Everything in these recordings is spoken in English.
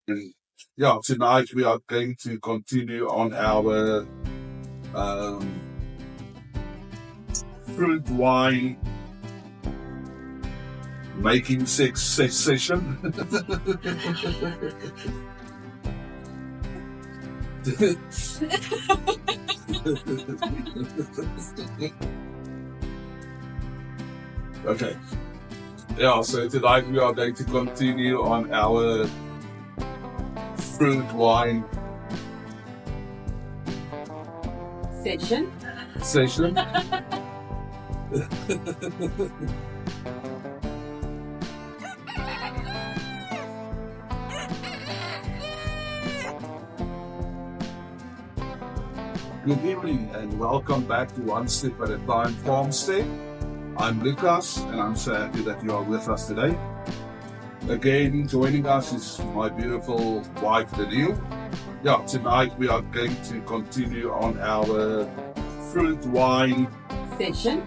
And yeah, tonight we are going to continue on our fruit wine making session. Okay. Yeah, so tonight we are going to continue on our fruit wine session. Good evening and welcome back to One Step at a Time Homestead. I'm Lucas and I'm so happy that you are with us today. Again, joining us is my beautiful wife, Danielle. Yeah, tonight we are going to continue on our fruit wine session.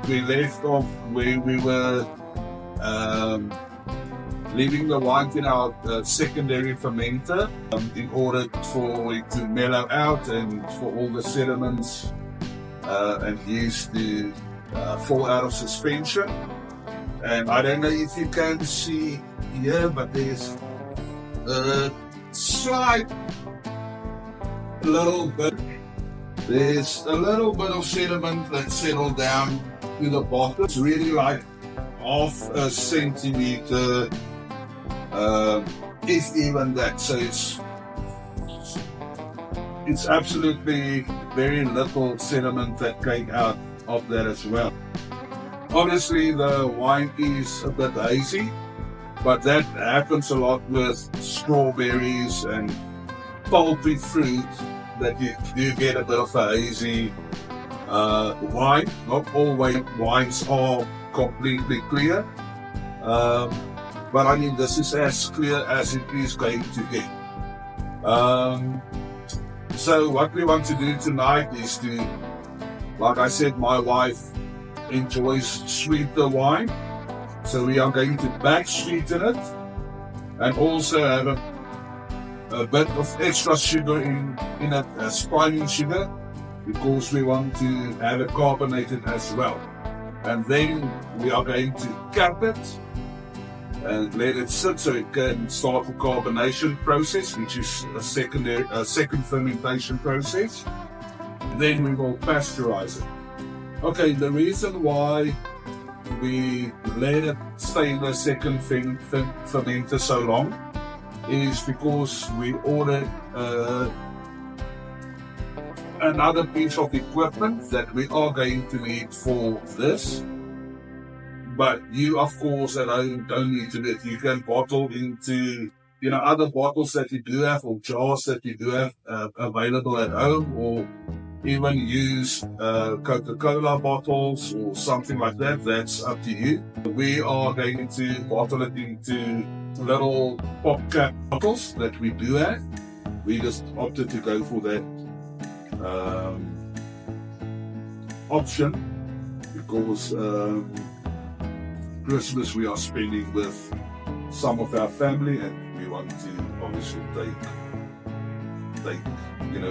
We left off where we were leaving the wine in our secondary fermenter in order for it to mellow out and for all the sediments and yeast to fall out of suspension. And I don't know if you can see here, but there's a slight little bit. There's a little bit of sediment that settled down to the bottom. It's really like half a centimeter, if even that. So it's absolutely very little sediment that came out of that as well. Obviously, the wine is a bit hazy, but that happens a lot with strawberries and pulpy fruit, that you do get a bit of a hazy wine. Not all wines are completely clear, but I mean, this is as clear as it is going to get. So what we want to do tonight is to, like I said, my wife enjoys sweeter wine, so we are going to back sweeten it and also have a bit of extra sugar in it as priming sugar, because we want to have it carbonated as well. And then we are going to cap it and let it sit so it can start the carbonation process, which is a second fermentation process. Then we will pasteurize it. Okay, the reason why we let it stay in the second fermenter so long is because we ordered another piece of equipment that we are going to need for this. But you, of course, at home don't need to do it. You can bottle into, other bottles that you do have, or jars that you do have available at home, or even use Coca-Cola bottles or something like that. That's up to you. We are going to bottle it into little pop cap bottles that we do have. We just opted to go for that option because Christmas we are spending with some of our family, and we want to obviously take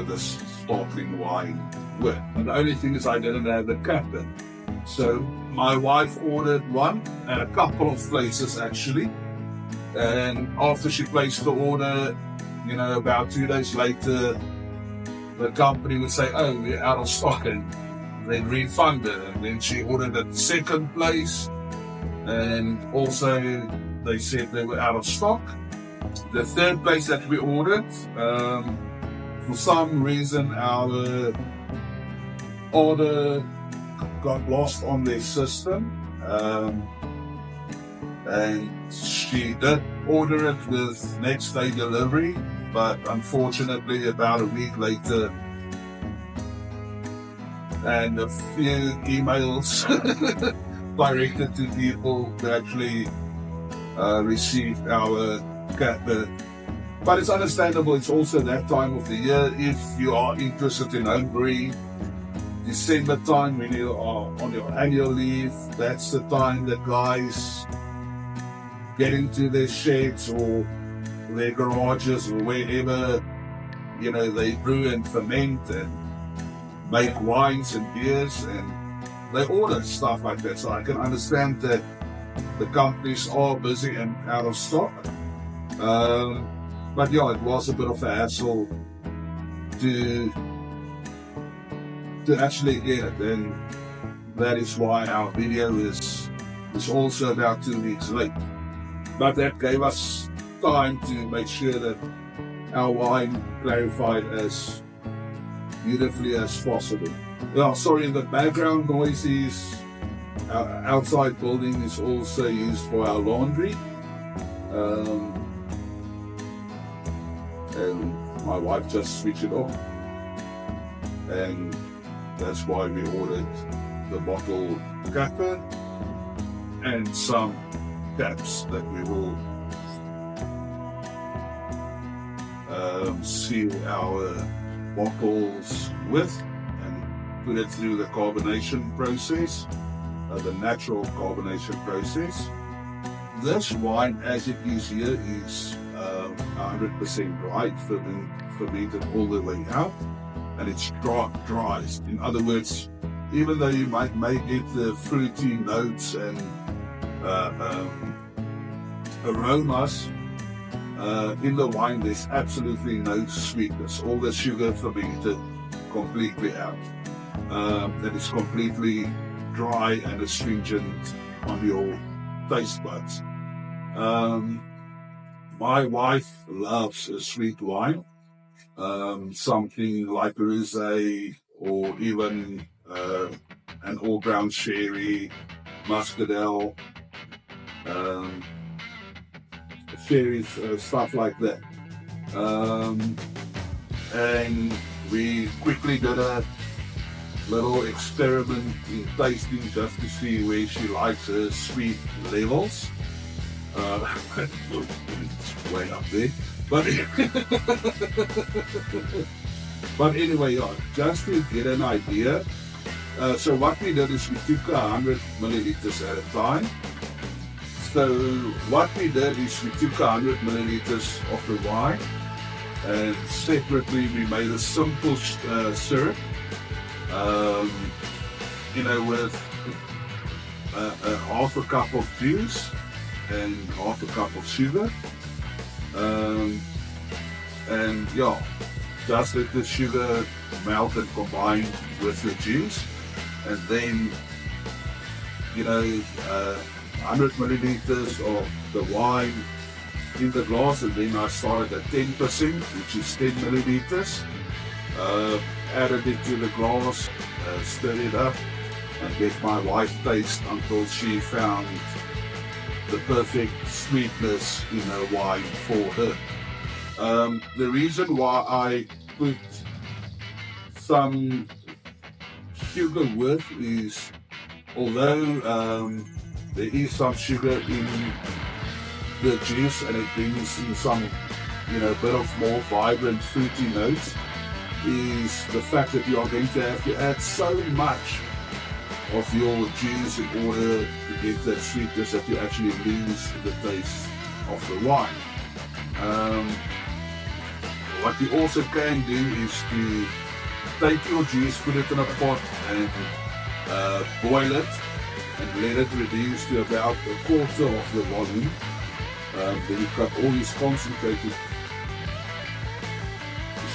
this sparkling wine with. And the only thing is I didn't have the cap in. So my wife ordered one at a couple of places actually. And after she placed the order, about 2 days later, the company would say, oh, we're out of stock, and then refund it. And then she ordered at the second place, and also they said they were out of stock. The third place that we ordered, for some reason our order got lost on their system, and she did order it with next day delivery, but unfortunately about a week later and a few emails directed to people who actually received our cat. But it's understandable, it's also that time of the year. If you are interested in home-brewing, December time when you are on your annual leave, that's the time that guys get into their sheds or their garages or wherever, they brew and ferment and make wines and beers, and they order stuff like that. So I can understand that the companies are busy and out of stock. But yeah, it was a bit of a hassle to actually get it, and that is why our video is also about 2 weeks late. But that gave us time to make sure that our wine clarified as beautifully as possible. Well, sorry, the background noise is our outside building is also used for our laundry. And my wife just switched it off, and that's why we ordered the bottle capper and some caps that we will seal our bottles with and put it through the carbonation process, the natural carbonation process. This wine, as it is here, is 100% dried, fermented all the way out, and it's dries. In other words, even though you may get the fruity notes and aromas in the wine, there's absolutely no sweetness. All the sugar fermented completely out. That is completely dry and astringent on your taste buds. My wife loves a sweet wine, something like rosé or even an all-ground sherry, muscadel, sherries, stuff like that. And we quickly did a little experiment in tasting just to see where she likes her sweet levels. It's way up there, but but anyway, yeah, just to get an idea. So what we did is we took 100 milliliters at a time. So what we did is we took 100 milliliters of the wine, and separately we made a simple syrup, with half a cup of juice and half a cup of sugar, and yeah, just let the sugar melt and combine with the juice, and then 100 milliliters of the wine in the glass, and then I started at 10%, which is 10 milliliters, added it to the glass, stirred it up, and let my wife taste until she found the perfect sweetness in her wine for her. The reason why I put some sugar with is, although there is some sugar in the juice and it brings in some, bit of more vibrant fruity notes, is the fact that you are going to have to add so much of your juice in order to get that sweetness that you actually lose the taste of the wine. What you also can do is to take your juice, put it in a pot and boil it, and let it reduce to about a quarter of the volume. Then you've got all these concentrated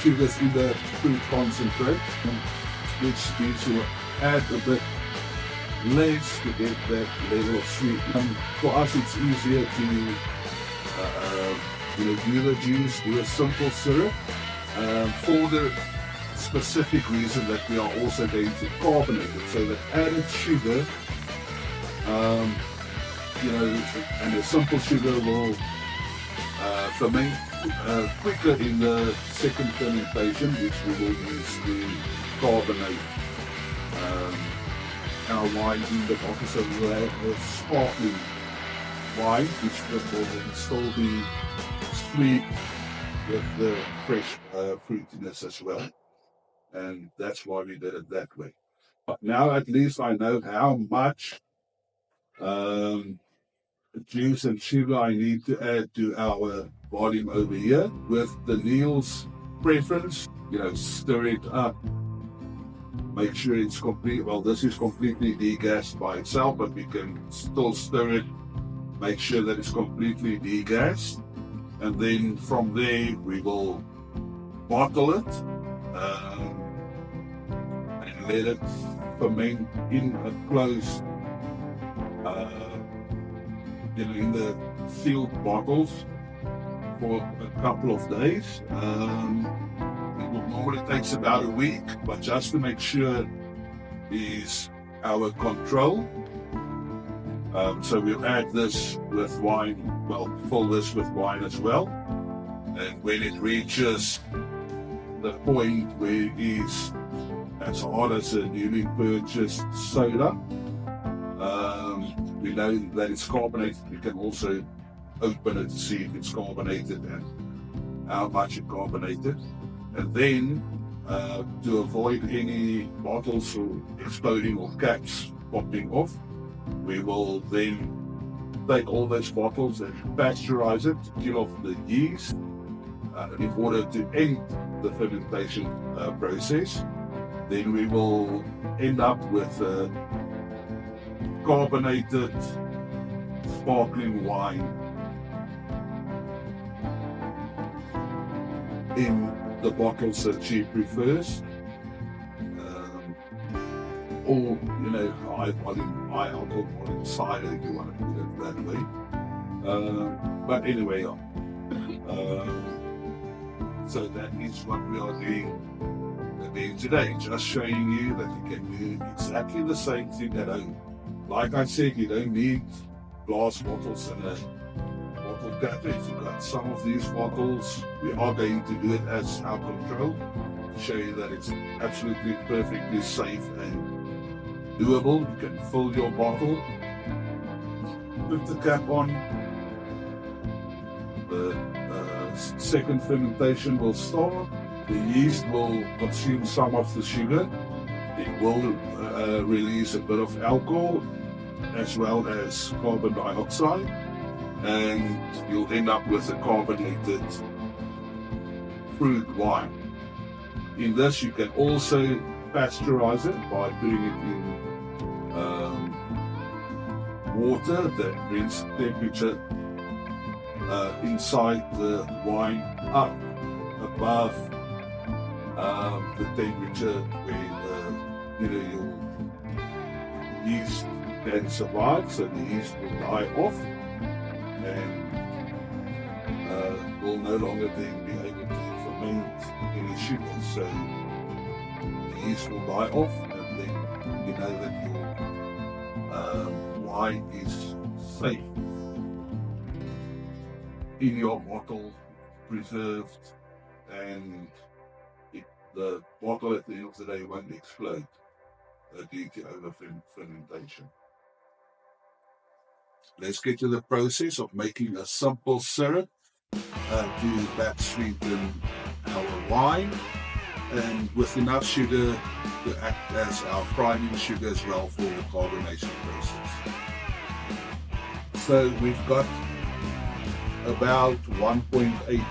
sugars in the fruit concentrate, which means you add a bit less to get that level of sweetness. For us, it's easier to do the juice, do a simple syrup, for the specific reason that we are also going to carbonate it, so that added sugar, and the simple sugar will ferment quicker in the second fermentation, which we will use to carbonate our wine in the bottle. So we'll have a sparkling wine, which will then still be sweet with the fresh fruitiness as well. And that's why we did it that way. But now at least I know how much juice and sugar I need to add to our volume over here with the Neil's preference. Stir it up. Make sure it's complete. Well, this is completely degassed by itself, but we can still stir it. Make sure that it's completely degassed. And then from there, we will bottle it and let it ferment in a closed, in the sealed bottles for a couple of days. It normally takes about a week, but just to make sure is our control. So we'll add this with wine, fill this with wine as well. And when it reaches the point where it is as hard as a newly purchased soda, we know that it's carbonated. We can also open it to see if it's carbonated and how much it carbonated. And then to avoid any bottles or exploding or caps popping off, we will then take all those bottles and pasteurize it to kill off the yeast in order to end the fermentation process. Then we will end up with a carbonated sparkling wine in the bottles that she prefers, or high volume, high alcohol volume cider if you want to put it that way. But anyway, so that is what we are doing again today, just showing you that you can do exactly the same thing at home. Like I said, you don't need glass bottles and a bottle cap. If you've got some of these bottles, we are going to do it as our control to show you that it's absolutely perfectly safe and doable. You can fill your bottle, put the cap on, the second fermentation will start, the yeast will consume some of the sugar, it will release a bit of alcohol as well as carbon dioxide, and you'll end up with a carbonated fruit wine. In this you can also pasteurize it by putting it in water that brings temperature inside the wine up above the temperature where your yeast can survive, so the yeast will die off and will no longer then be able to ferment any sugar. So the yeast will die off, and then you know that your wine is safe in your bottle, preserved, and the bottle at the end of the day won't explode due to over fermentation. Let's get to the process of making a simple syrup to batch sweeten our wine, and with enough sugar to act as our priming sugar as well for the carbonation process. So we've got about 1.8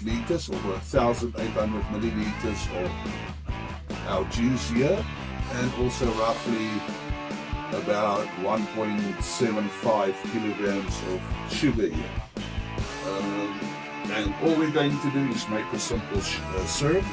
liters or 1,800 milliliters of our juice here, and also roughly about 1.75 kilograms of sugar here. And all we're going to do is make a simple syrup.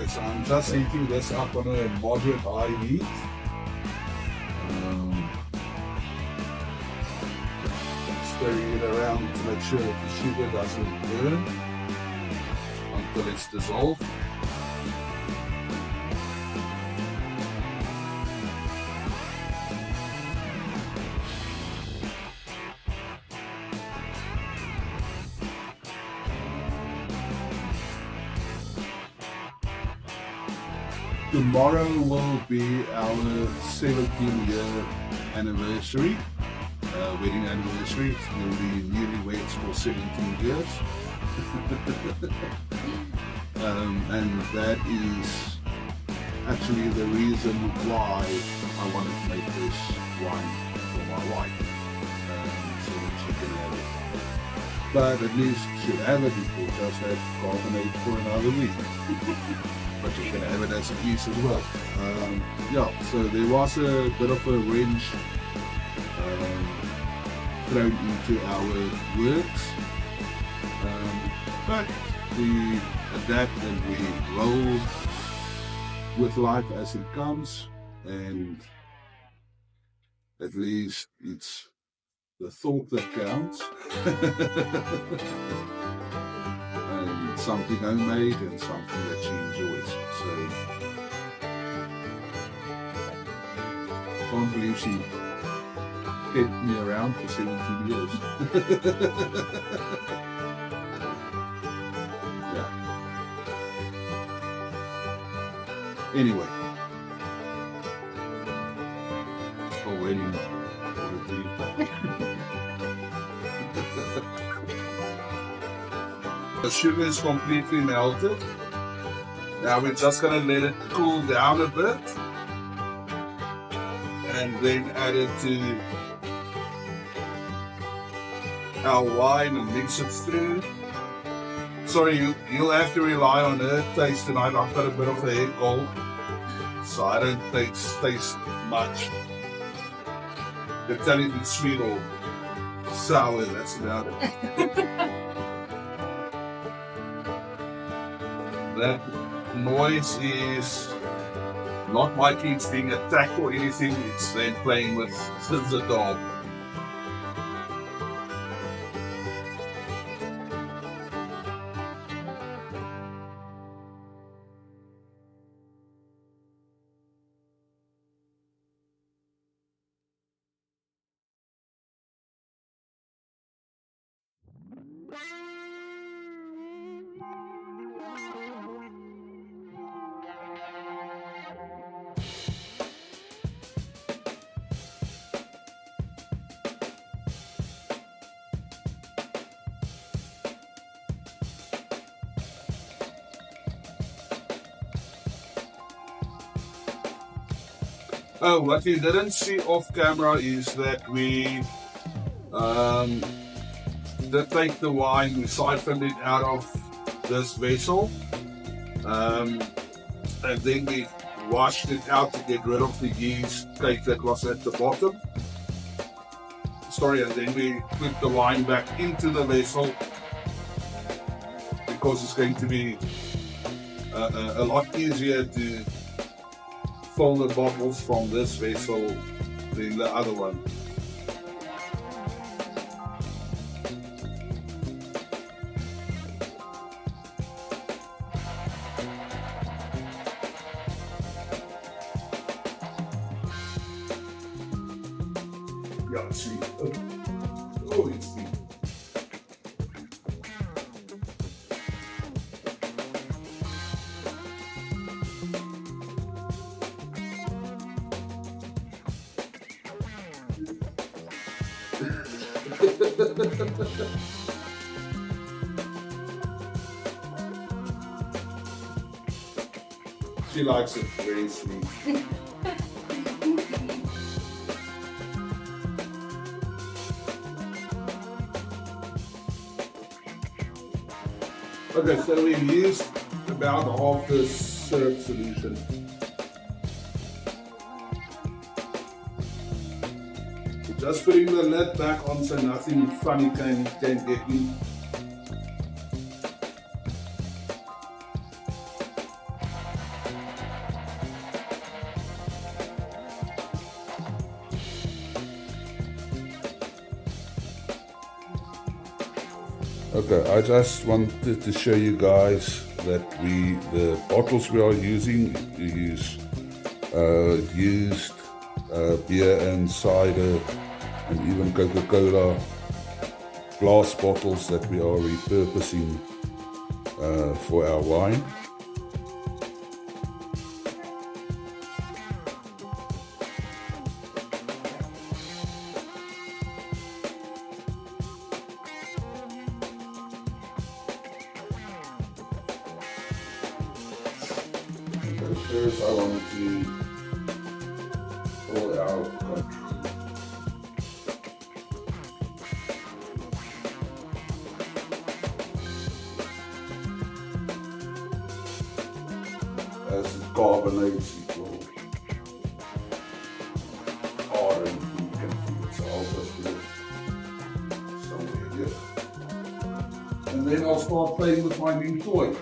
So I'm just heating this up on a moderate high heat. Stirring it around to make sure that the sugar doesn't burn until it's dissolved. Tomorrow will be our 17-year anniversary, wedding anniversary. We'll be newlyweds for 17 years. And that is actually the reason why I wanted to make this wine for my wife, so that she can have it. But at least she'll have it, it will just have to carbonate for another week. But you can have it as a piece as well. Yeah, so there was a bit of a wrench thrown into our works, but we adapt and we roll with life as it comes, and at least it's the thought that counts. And something homemade and something that she enjoys. So can't believe she kept me around for 17 years. Yeah. Anyway, still waiting for the tea. The sugar is completely melted. Now we're just going to let it cool down a bit and then add it to our wine and mix it through. Sorry, you'll have to rely on her taste tonight. I've got a bit of a head cold, so I don't taste much. They tell you it's sweet or sour, that's about it. That noise is not my kids being attacked or anything, it's them playing with the dog. Oh, what you didn't see off camera is that we did take the wine, we siphoned it out of this vessel, and then we washed it out to get rid of the yeast cake that was at the bottom. Sorry, and then we put the wine back into the vessel because it's going to be a lot easier to fill the bottles from this vessel than the other one. Yeah, it's sweet. Oh, it's sweet. She likes it very sweet. Okay, so we've used about half the syrup solution. Just putting the lid back on so nothing funny can get in. Okay, I just wanted to show you guys that the bottles we are using, we use used beer and cider and even Coca-Cola glass bottles that we are repurposing for our wine. But first I want to pull out as it carbonates, it will harden, you can feel it. So I'll just put it somewhere here. And then I'll start playing with my new toy.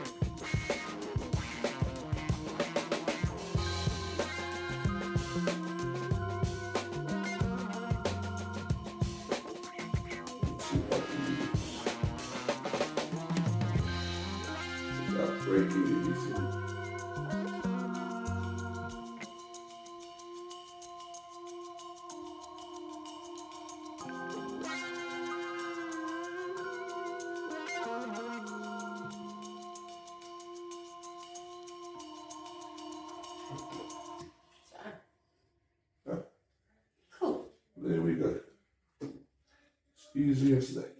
Let's see if I can do this without breaking anything. Cool. There we go. It's easy as that.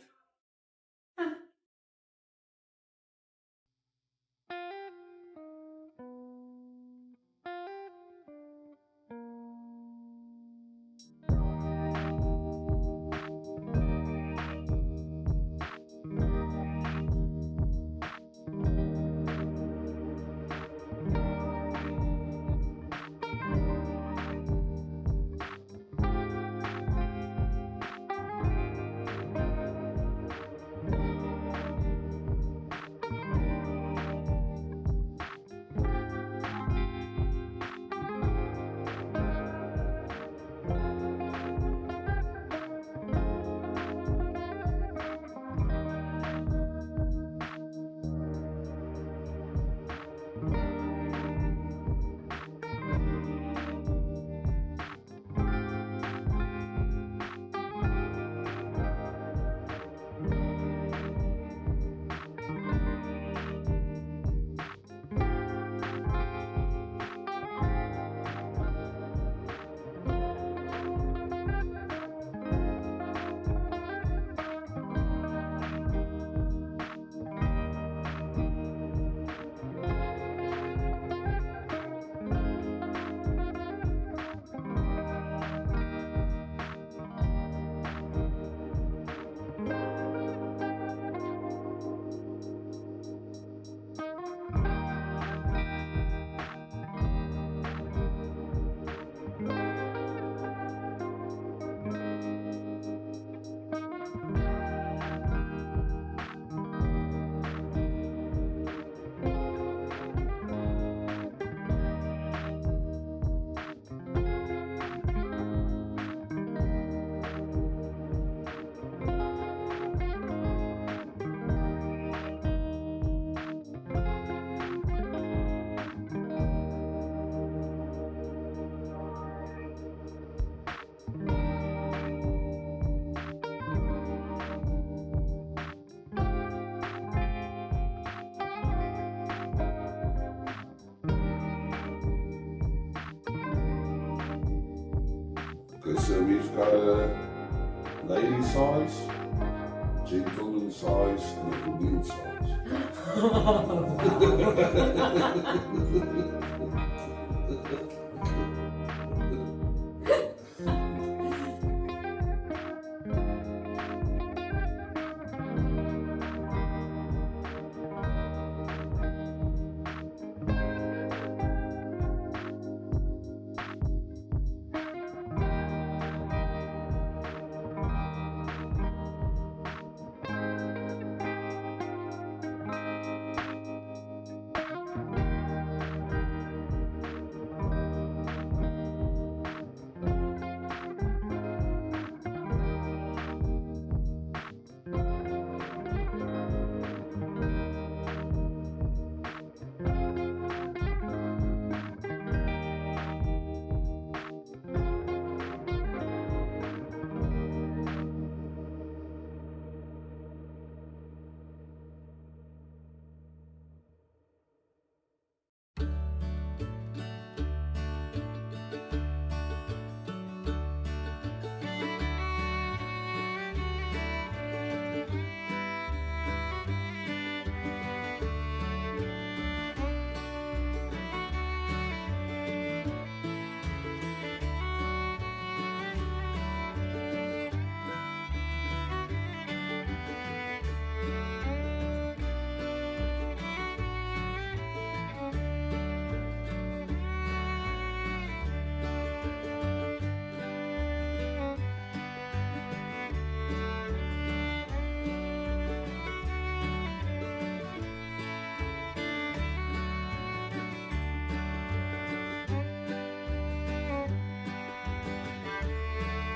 Okay, so we've got a lady size, gentleman size, and a woman size.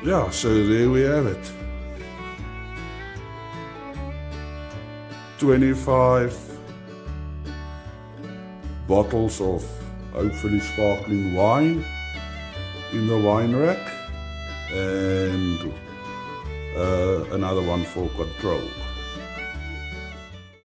Yeah, so there we have it. 25 bottles of hopefully sparkling wine in the wine rack, and another one for control.